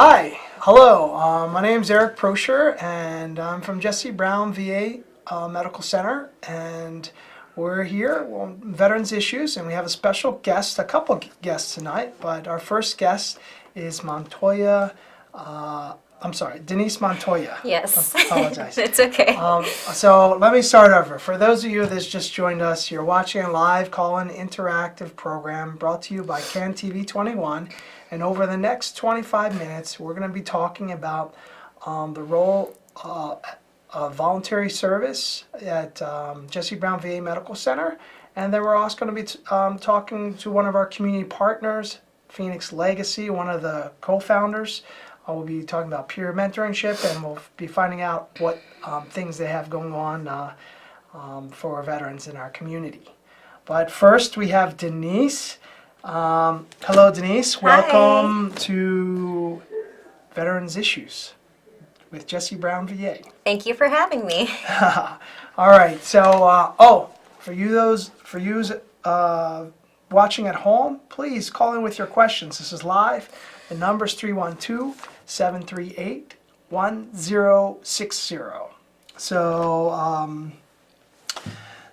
Hi, hello. My name's Eric Prosher, and I'm from Jesse Brown VA Medical Center, and we're here on Veterans Issues, and we have a special guest, a couple guests tonight, but our first guest is Montoya. Denisse Montoya. Yes. I apologize. It's okay. So let me start over. For those of you that's just joined us, you're watching a live call-in interactive program brought to you by Can TV 21. And over the next 25 minutes, we're going to be talking about the role of voluntary service at Jesse Brown VA Medical Center. And then we're also going to be talking to one of our community partners, Phenix Legacy, one of the co-founders. We'll be talking about peer mentorship, and we'll be finding out what things they have going on for veterans in our community. But first, we have Denisse. Hello, Denisse. Welcome to Veterans Issues with Jesse Brown VA. Thank you for having me. All right. So, for you watching at home, please call in with your questions. This is live. The number is 312-738-1060.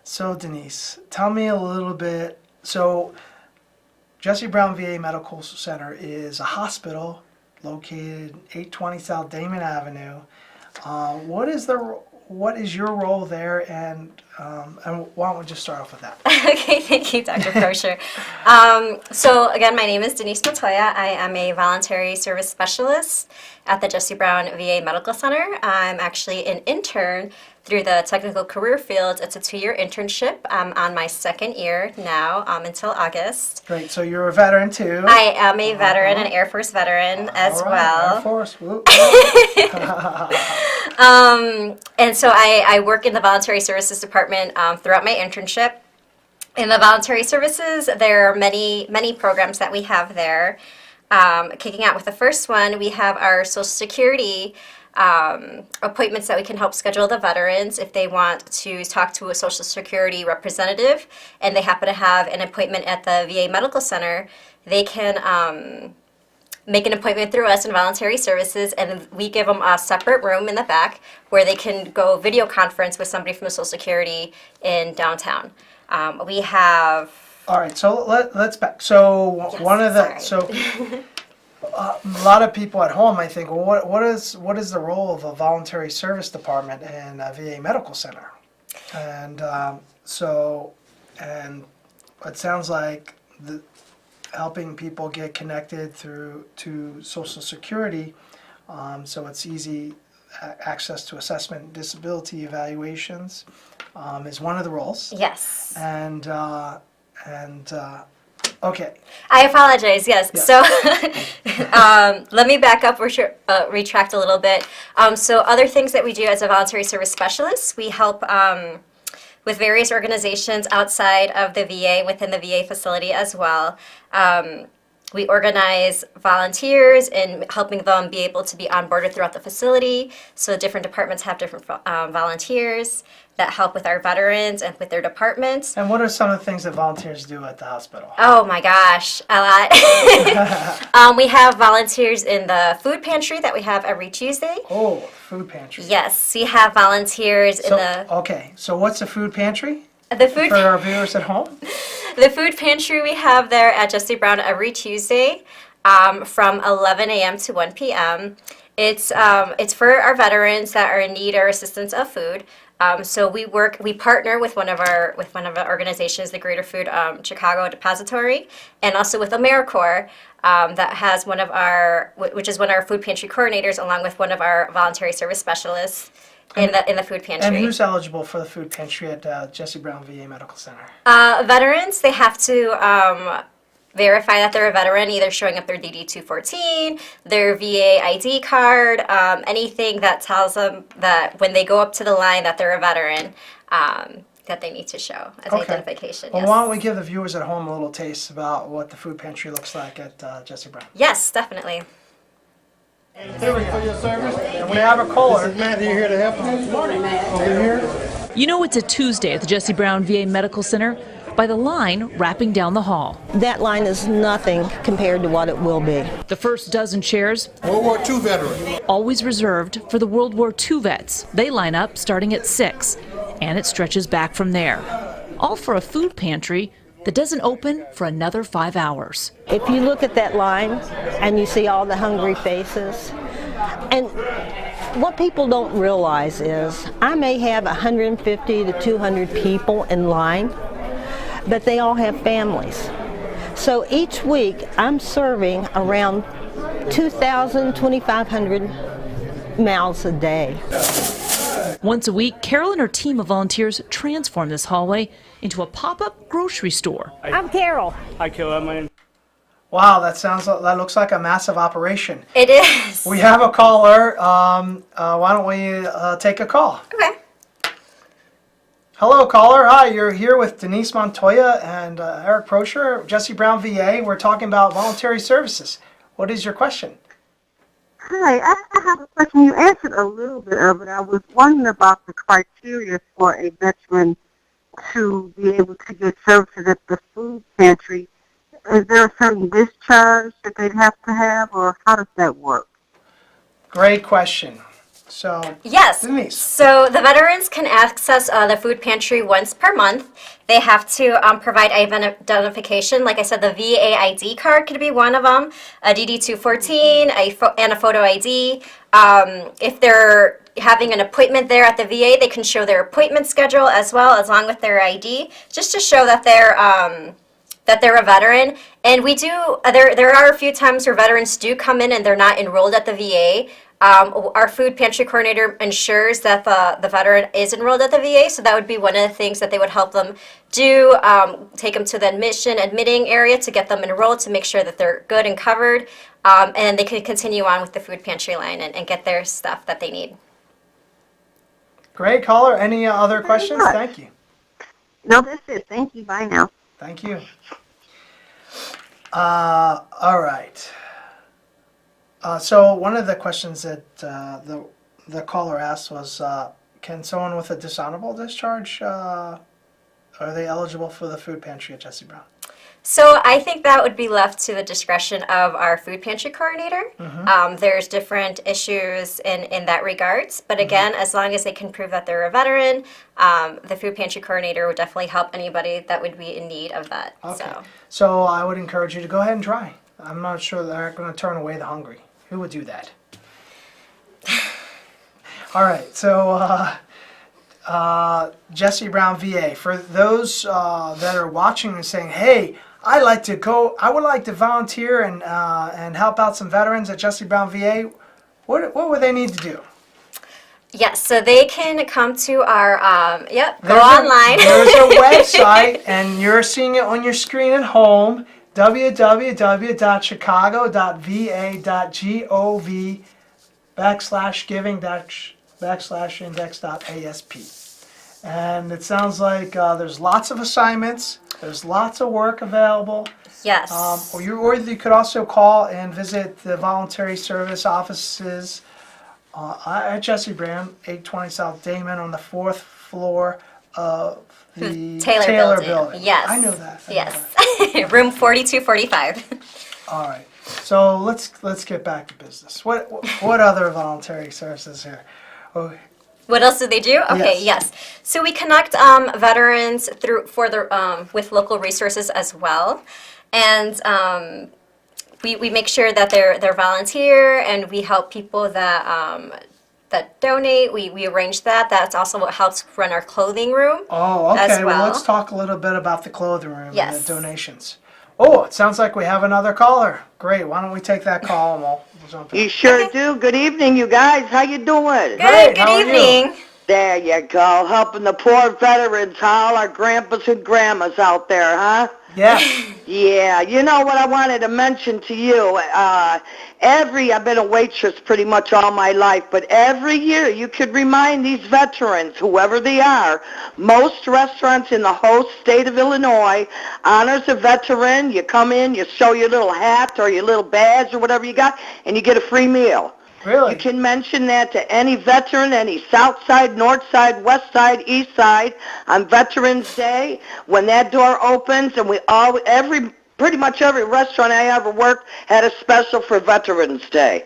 So Denisse, tell me a little bit. So Jesse Brown VA Medical Center is a hospital located 820 South Damon Avenue. What is your role there, and why don't we just start off with that? Okay, thank you, Dr. Prosher. So again, my name is Denisse Montoya. I am a voluntary service specialist at the Jesse Brown VA Medical Center. I'm actually an intern through the technical career field. It's a 2-year internship. I'm on my 2nd year now until August. Great, so you're a veteran too. I am a veteran, an Air Force veteran as well. Air Force, whoop. And so I work in the voluntary services department throughout my internship. In the voluntary services, there are many programs that we have there. Kicking out with the first one, we have our Social Security appointments that we can help schedule the veterans if they want to talk to a Social Security representative and they happen to have an appointment at the VA Medical Center. They can make an appointment through us in voluntary services, and we give them a separate room in the back where they can go video conference with somebody from the Social Security in downtown. We have... All right, so let's back. So yes, one of the... sorry. So a lot of people at home might think, well, what is the role of a voluntary service department in a VA Medical Center? And and it sounds like helping people get connected to Social Security, so it's easy access to assessment and disability evaluations is one of the roles. Yes. Okay. I apologize, yes. Yeah. So let me back up or retract a little bit. So other things that we do as a voluntary service specialist, we help with various organizations outside of the VA, within the VA facility as well. We organize volunteers and helping them be able to be onboarded throughout the facility. So different departments have different volunteers that help with our veterans and with their departments. And what are some of the things that volunteers do at the hospital? Oh my gosh, a lot. We have volunteers in the food pantry that we have every Tuesday. Oh, food pantry. Yes, we have volunteers in the... Okay, so what's a food pantry? The food For our viewers at home? The food pantry we have there at Jesse Brown every Tuesday from 11 a.m. to 1 p.m. It's for our veterans that are in need or assistance of food. So we partner with one of our organizations, the Greater Food Chicago Depository, and also with AmeriCorps that has which is one of our food pantry coordinators, along with one of our voluntary service specialists in the food pantry. And who's eligible for the food pantry at Jesse Brown VA Medical Center? Veterans, they have to verify that they're a veteran, either showing up their DD-214, their VA ID card, anything that tells them that when they go up to the line that they're a veteran, that they need to show as identification. Well, yes. why don't we give the viewers at home a little taste about what the food pantry looks like at Jesse Brown? Yes, definitely. Here we go. For your service. And we have a caller. This is Matthew here to help you. Good morning, Matt. Over here. You know it's a Tuesday at the Jesse Brown VA Medical Center by the line wrapping down the hall. That line is nothing compared to what it will be. The first dozen chairs, World War II veteran. always reserved for the World War II vets. They line up starting at 6, and it stretches back from there. All for a food pantry that doesn't open for another 5 hours. If you look at that line and you see all the hungry faces, and what people don't realize is I may have 150 to 200 people in line, but they all have families. So each week I'm serving around 2,000, 2,500 mouths a day. Once a week, Carol and her team of volunteers transform this hallway into a pop-up grocery store. I'm Carol. Hi, Carol. My name. Wow, that looks like a massive operation. It is. We have a caller. Why don't we take a call? Okay. Hello, caller. Hi, you're here with Denisse Montoya and Eric Prosher, Jesse Brown, VA. We're talking about voluntary services. What is your question? Hi, I have a question. You answered a little bit of it. I was wondering about the criteria for a veteran to be able to get services at the food pantry. Is there a certain discharge that they'd have to have, or how does that work? Great question. So, Yes. Denise. So the veterans can access the food pantry once per month. They have to provide identification. Like I said, the VA ID card could be one of them, a DD-214, and a photo ID. If they're having an appointment there at the VA, they can show their appointment schedule as well, along with their ID, just to show that they're a veteran. And we do, there are a few times where veterans do come in and they're not enrolled at the VA. Our food pantry coordinator ensures that the veteran is enrolled at the VA, so that would be one of the things that they would help them do, take them to the admitting area to get them enrolled to make sure that they're good and covered, and they can continue on with the food pantry line and get their stuff that they need. Great caller. Any other questions? much. Thank you. No, that's it. Thank you. Bye now. Thank you. All right. So one of the questions that the caller asked was, can someone with a dishonorable discharge, are they eligible for the food pantry at Jesse Brown? So I think that would be left to the discretion of our food pantry coordinator. There's different issues in that regards, but again, as long as they can prove that they're a veteran, the food pantry coordinator would definitely help anybody that would be in need of that. Okay. So I would encourage you to go ahead and try. I'm not sure they're going to turn away the hungry. Who would do that? All right. So Jesse Brown, VA. For those that are watching and saying, "Hey, I would like to volunteer and help out some veterans at Jesse Brown, VA." What would they need to do? Yes, so they can come to our, go online. There's a website, and you're seeing it on your screen at home, www.chicago.va.gov/giving/index.asp. And it sounds like there's lots of assignments, there's lots of work available. Yes. Or you could also call and visit the voluntary service offices at Jesse Brown, 820 South Damon, on the 4th floor of the Taylor building. Yes. I know that. Yes. Room 4245. All right. So let's get back to business. What other voluntary services here? Oh, What else do they do? Okay, yes. So we connect veterans with local resources as well, and we make sure that they're volunteer, and we help people that donate. We arrange that. That's also what helps run our clothing room. Oh, okay. As well. Let's talk a little bit about the clothing room and Yes. the donations. Oh, it sounds like we have another caller. Great. Why don't we take that call and we'll jump in. You sure do. Good evening, you guys. How you doing? Good how are you? evening. There you go. Helping the poor veterans, all our grandpas and grandmas out there, huh? Yeah. Yeah, you know what I wanted to mention to you, I've been a waitress pretty much all my life, but every year you could remind these veterans, whoever they are, most restaurants in the whole state of Illinois honors a veteran. You come in, you show your little hat or your little badge or whatever you got, and you get a free meal. Really? You can mention that to any veteran, any south side, north side, west side, east side on Veterans Day. When that door opens, and pretty much every restaurant I ever worked had a special for Veterans Day.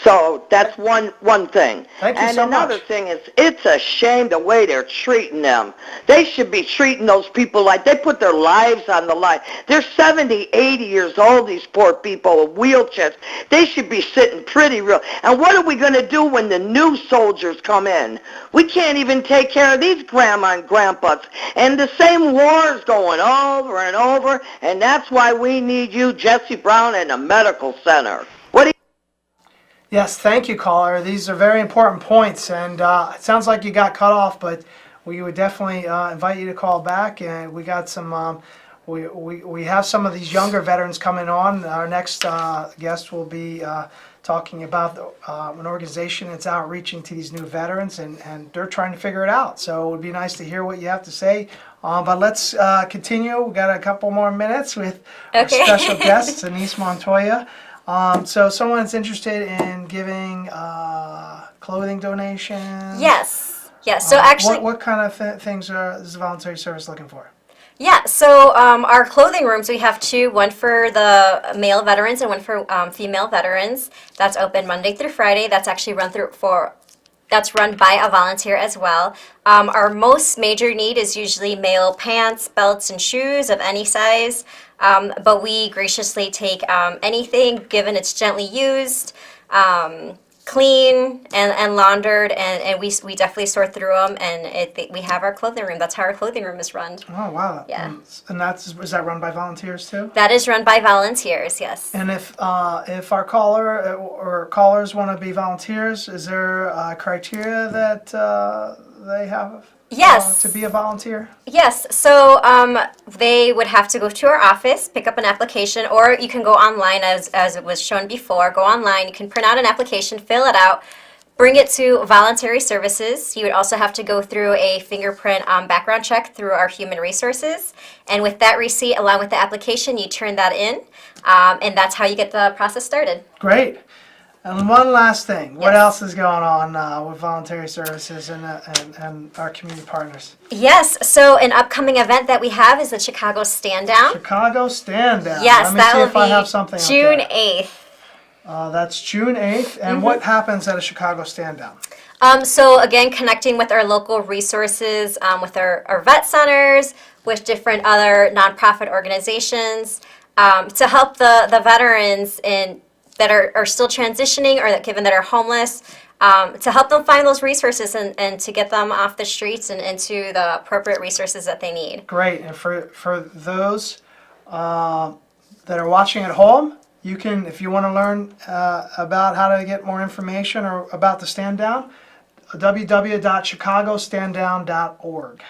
So that's one thing. Thank you and so another much. thing is, it's a shame the way they're treating them. They should be treating those people like they put their lives on the line. They're 70, 80 years old, these poor people with wheelchairs. They should be sitting pretty real. And what are we going to do when the new soldiers come in? We can't even take care of these grandma and grandpas. And the same war is going over and over, and that's why we need you, Jesse Brown, in a medical center. What do you Yes, thank you, caller. These are very important points, and it sounds like you got cut off, but we would definitely invite you to call back. And we got some, we have some of these younger veterans coming on. Our next guest will be talking about an organization that's outreaching to these new veterans, and they're trying to figure it out. So it would be nice to hear what you have to say. But let's continue. We got a couple more minutes with our special guest, Denisse Montoya. So someone's interested in giving clothing donations? Yes. So actually, what kind of things is the voluntary service looking for? yeah, so our clothing rooms, we have two, one for the male veterans and one for female veterans. That's open Monday through Friday. That's actually that's run by a volunteer as well. Our most major need is usually male pants, belts, and shoes of any size. But we graciously take anything, given it's gently used, clean and laundered, and we definitely sort through them. And we have our clothing room. That's how our clothing room is run. Oh, wow. Yeah. And is that run by volunteers too? That is run by volunteers, yes. And if our caller or callers want to be volunteers, is there a criteria that they have? Yes. To be a volunteer? Yes, so they would have to go to our office, pick up an application, or you can go online as it was shown before. Go online, you can print out an application, fill it out, bring it to Voluntary Services. You would also have to go through a fingerprint background check through our Human Resources. And with that receipt, along with the application, you turn that in, and that's how you get the process started. Great. And one last thing, what Yes. else is going on with voluntary services and our community partners? Yes, so an upcoming event that we have is the Chicago Stand Down. Chicago Stand Down. Yes, Let me that see will if I have something be up June there. 8th. That's June 8th. And what happens at a Chicago Stand Down? So again, connecting with our local resources, with our vet centers, with different other nonprofit organizations, to help the veterans that are still transitioning or given that are homeless, to help them find those resources and to get them off the streets and into the appropriate resources that they need. Great. And for those that are watching at home, you can, if you want to learn about how to get more information or about the stand down, www.chicagostanddown.org.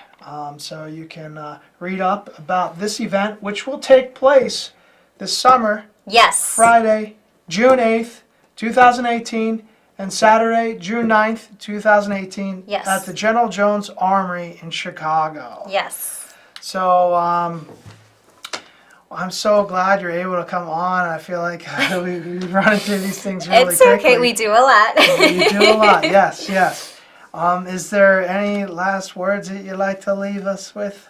So you can read up about this event, which will take place this summer, Yes. Friday, June 8th, 2018, and Saturday, June 9th, 2018, Yes. at the General Jones Armory in Chicago. Yes. So I'm so glad you're able to come on. I feel like we run through these things really It's quickly. okay. We do a lot. You do a lot, yes. Is there any last words that you'd like to leave us with?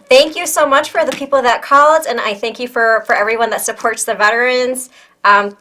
Thank you so much for the people that called, and I thank you for everyone that supports the veterans.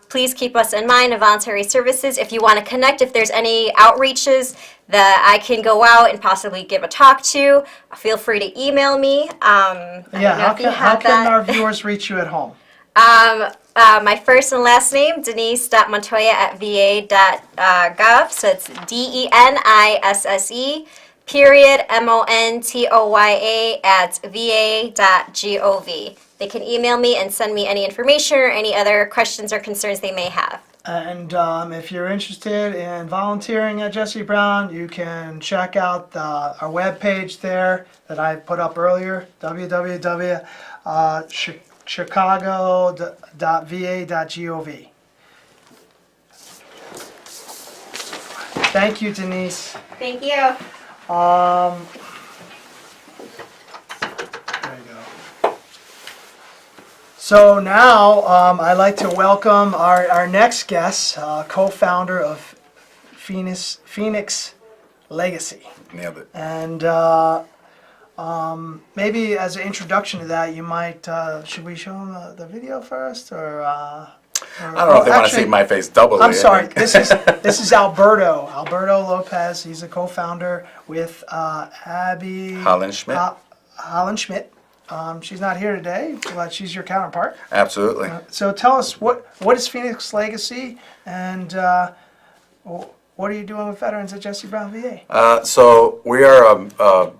Please keep us in mind in Voluntary Services. If you want to connect, if there's any outreaches that I can go out and possibly give a talk to, feel free to email me. I don't know How if you can have that. our viewers reach you at home? My first and last name, denisse.montoya@va.gov. So it's DENISSE. MONTOYA@va.gov. They can email me and send me any information or any other questions or concerns they may have. And if you're interested in volunteering at Jesse Brown, you can check out our webpage there that I put up earlier, www.chicago.va.gov. Thank you, Denisse. Thank you. There you go. So now I'd like to welcome our next guest, co-founder of Phenix Legacy. Nailed it. And maybe as an introduction to that, you might, should we show them the video first? Or I don't know if they want to see my face doubly. I'm sorry. This is Alberto Lopez. He's a co-founder with Abby Holland Schmidt. Holland Schmidt. She's not here today, but she's your counterpart. Absolutely. So tell us what is Phenix Legacy, and what are you doing with veterans at Jesse Brown VA? So we are a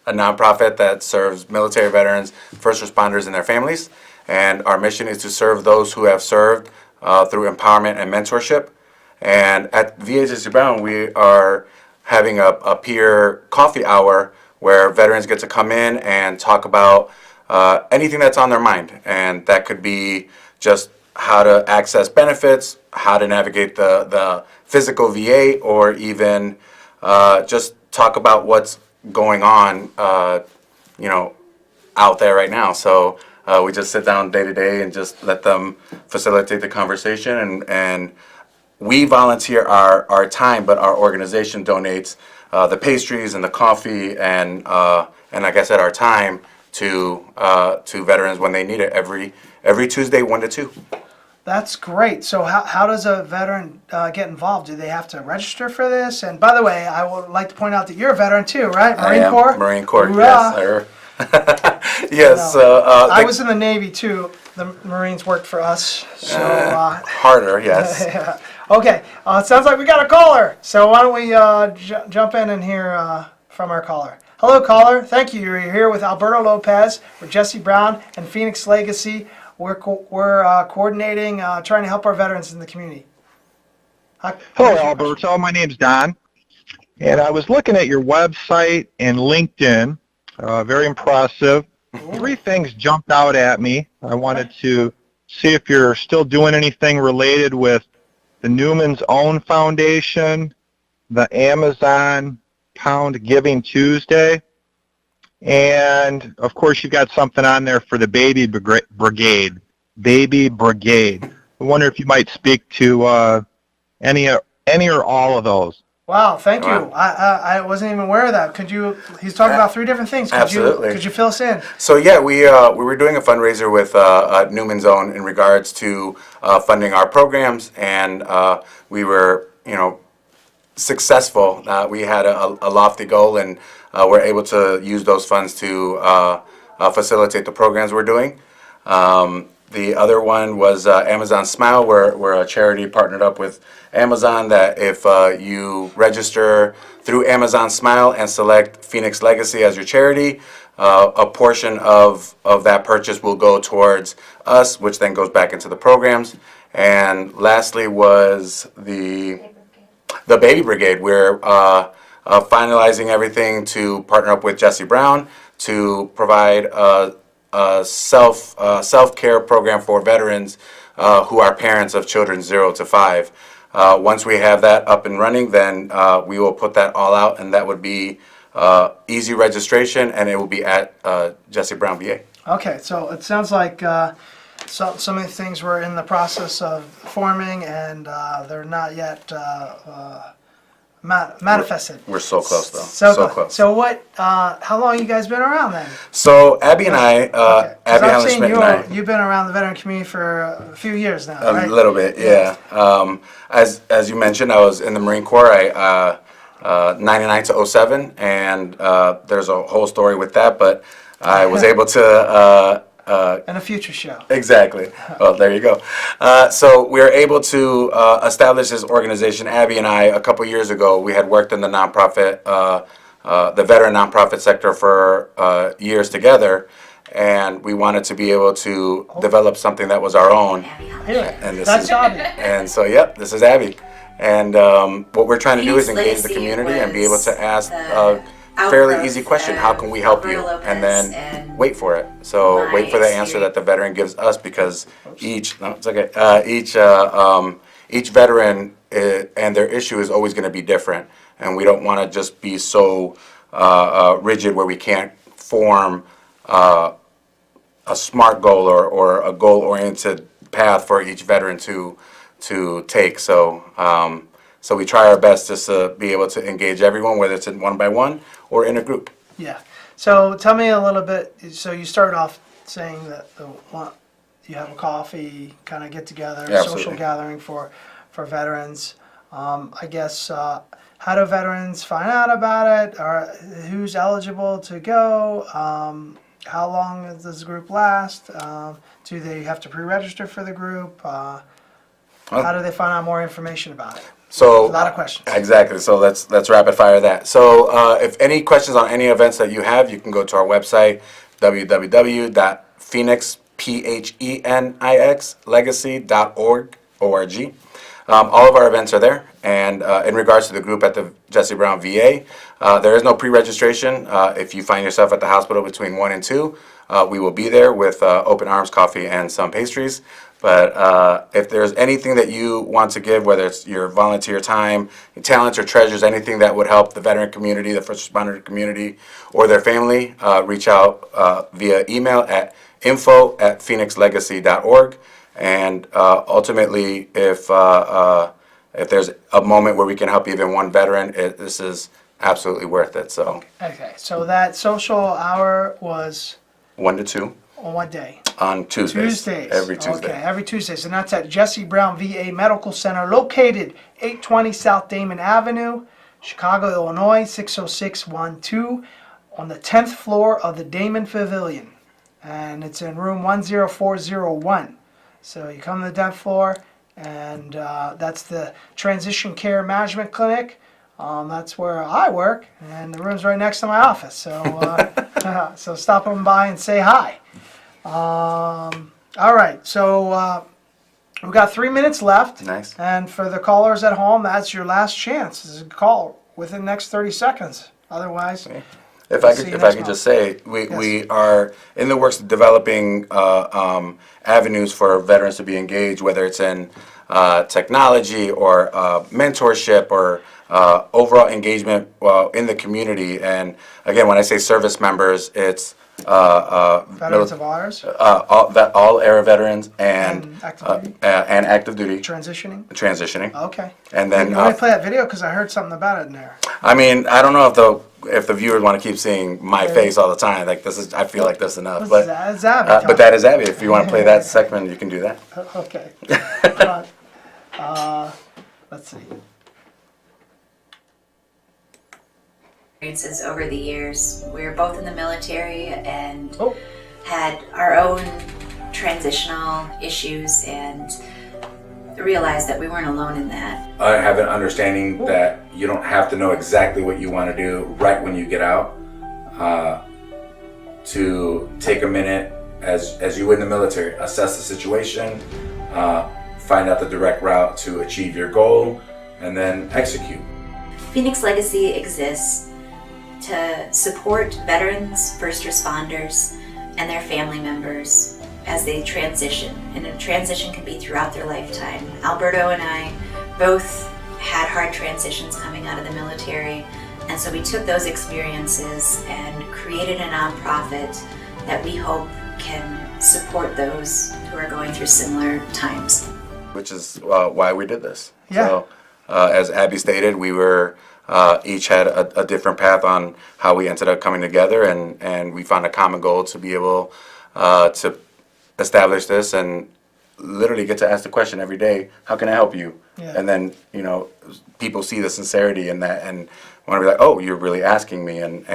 nonprofit that serves military veterans, first responders, and their families. And our mission is to serve those who have served through empowerment and mentorship. And at VA Jesse Brown, we are having a peer coffee hour where veterans get to come in and talk about anything that's on their mind. And that could be just how to access benefits, how to navigate the physical VA, or even just talk about what's going on, out there right now. So we just sit down day to day and just let them facilitate the conversation. And we volunteer our time, but our organization donates the pastries and the coffee and like I said, our time to veterans when they need it every Tuesday, 1 to 2. That's great. So how does a veteran get involved? Do they have to register for this? And by the way, I would like to point out that you're a veteran too, right? Marine Corps? Marine Corps, Hoorah. yes, sir. Yes. I was in the Navy too. The Marines worked for us. So harder, yes. yeah. Okay. It sounds like we got a caller. So why don't we jump in and hear from our caller. Hello, caller. Thank you. You're here with Alberto Lopez with Jesse Brown and Phenix Legacy. We're coordinating, trying to help our veterans in the community. Hello, Alberto. My name's Don, and I was looking at your website and LinkedIn. Very impressive. 3 things jumped out at me. I wanted to see if you're still doing anything related with the Newman's Own Foundation, the Amazon Pound Giving Tuesday, and of course you've got something on there for the Baby Brigade. Baby Brigade. I wonder if you might speak to any or all of those. Wow, thank you. I wasn't even aware of that. He's talking about 3 different things. Absolutely. Could you fill us in? So yeah, we were doing a fundraiser with Newman's Own in regards to funding our programs, and we were, successful. We had a lofty goal, and we're able to use those funds to facilitate the programs we're doing. The other one was Amazon Smile. We're a charity partnered up with Amazon that if you register through Amazon Smile and select Phenix Legacy as your charity, a portion of that purchase will go towards us, which then goes back into the programs. And lastly was the Baby Brigade. We're finalizing everything to partner up with Jesse Brown to provide a self-care program for veterans who are parents of children 0 to 5. Once we have that up and running, then we will put that all out, and that would be easy registration, and it will be at Jesse Brown VA. Okay, so it sounds like some of the things were in the process of forming, and they're not yet manifested. We're so close, though. So close. So what? How long you guys been around then? So Abby and I, Abby I've Helen seen Schmidt and I, you've been around the veteran community for a few years now, a right? little bit, yeah. As you mentioned, I was in the Marine Corps. 99 to 07, and there's a whole story with that, but I was able to in a future show. Exactly. Well, there you go. So we were able to establish this organization. Abby and I, a couple years ago, we had worked in the nonprofit, the veteran nonprofit sector for years together, and we wanted to be able to develop something that was our own. Here, And this that's is Abby. And so, yep, this is Abby. And what we're trying to do is engage the community and be able to ask a fairly easy question: how can we help you? And then wait for it. So wait for the answer that the veteran gives us, because each veteran and their issue is always going to be different, and we don't want to just be so rigid where we can't form a SMART goal or a goal-oriented path for each veteran to take. So so we try our best just to be able to engage everyone, whether it's in one by one or in a group. Yeah. So tell me a little bit. So you started off saying that you have a coffee kind of get together, Yeah, social absolutely. gathering for veterans. I guess how do veterans find out about it? Or who's eligible to go? How long does this group last? Do they have to pre-register for the group? How do they find out more information about it? So A lot of questions. Exactly. So let's rapid fire that. So if any questions on any events that you have, you can go to our website, www.phenixlegacy.org. All of our events are there. And in regards to the group at the Jesse Brown VA, there is no pre-registration. If you find yourself at the hospital between 1 and 2, we will be there with open arms, coffee, and some pastries. But if there's anything that you want to give, whether it's your volunteer time, your talents or treasures, anything that would help the veteran community, the first responder community, or their family, reach out via email at info@phenixlegacy.org. And ultimately, if there's a moment where we can help even one veteran, this is absolutely worth it. So Okay. So that social hour was 1 to 2 on what day? on Tuesdays. Tuesdays. Every Tuesday. Okay, every Tuesdays. And that's at Jesse Brown VA Medical Center, located 820 South Damon Avenue, Chicago, Illinois, 60612, on the 10th floor of the Damon Pavilion. And it's in room 10401. So you come to the 10th floor, and that's the Transition Care Management Clinic. That's where I work, and the room's right next to my office. So, so stop on by and say hi. All right, so we've got 3 minutes left. Nice. And for the callers at home, that's your last chance. This is a call within the next 30 seconds. Otherwise, If We'll I see could, you if I next could month. just say, we are in the works of developing avenues for veterans to be engaged, whether it's in technology or mentorship or overall engagement in the community. And again, when I say service members, it's veterans of ours, all era veterans and And active duty? active duty transitioning. transitioning. Okay. And then you want to play that video because I heard something about it in there. I mean, I don't know if the viewers want to keep seeing my face all the time. Like this is, I feel like this is enough. But That's Abby but that is Abby. If you want to play that segment, you can do that. Okay. Let's see. Experiences over the years. We were both in the military and Oh. had our own transitional issues and realized that we weren't alone in that. I have an understanding that you don't have to know exactly what you want to do right when you get out. To take a minute, as you would in the military, assess the situation, find out the direct route to achieve your goal, and then execute. Phenix Legacy exists to support veterans, first responders, and their family members as they transition. And a transition can be throughout their lifetime. Alberto and I both had hard transitions coming out of the military, and so we took those experiences and created a nonprofit that we hope can support those who are going through similar times. Which is why we did this. Yeah. So, as Abby stated, we were each had a different path on how we ended up coming together, and we found a common goal to be able to establish this and literally get to ask the question every day, how can I help you? Yeah. And then, people see the sincerity in that and want to be like, oh, you're really asking me, and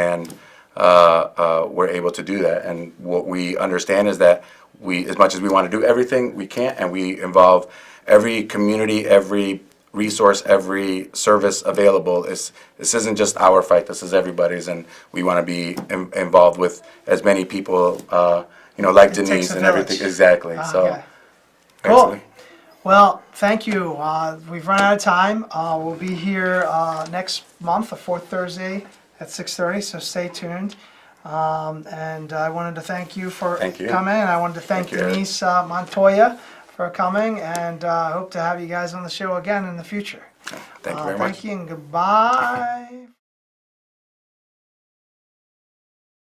we're able to do that. And what we understand is that we, as much as we want to do everything, we can't, and we involve every community, every resource, every service available. This isn't just our fight, this is everybody's, and we want to be involved with as many people, like It takes Denisse a and everything. village. Exactly. So, Okay. Cool. absolutely. Well, thank you. We've run out of time. We'll be here next month, the fourth Thursday at 6:30, so stay tuned. And I wanted to thank you for Thank you. coming, and I wanted to thank Thank you, Eric. Denisse Montoya for coming, and I hope to have you guys on the show again in the future. Thank you very much. Thank you and goodbye.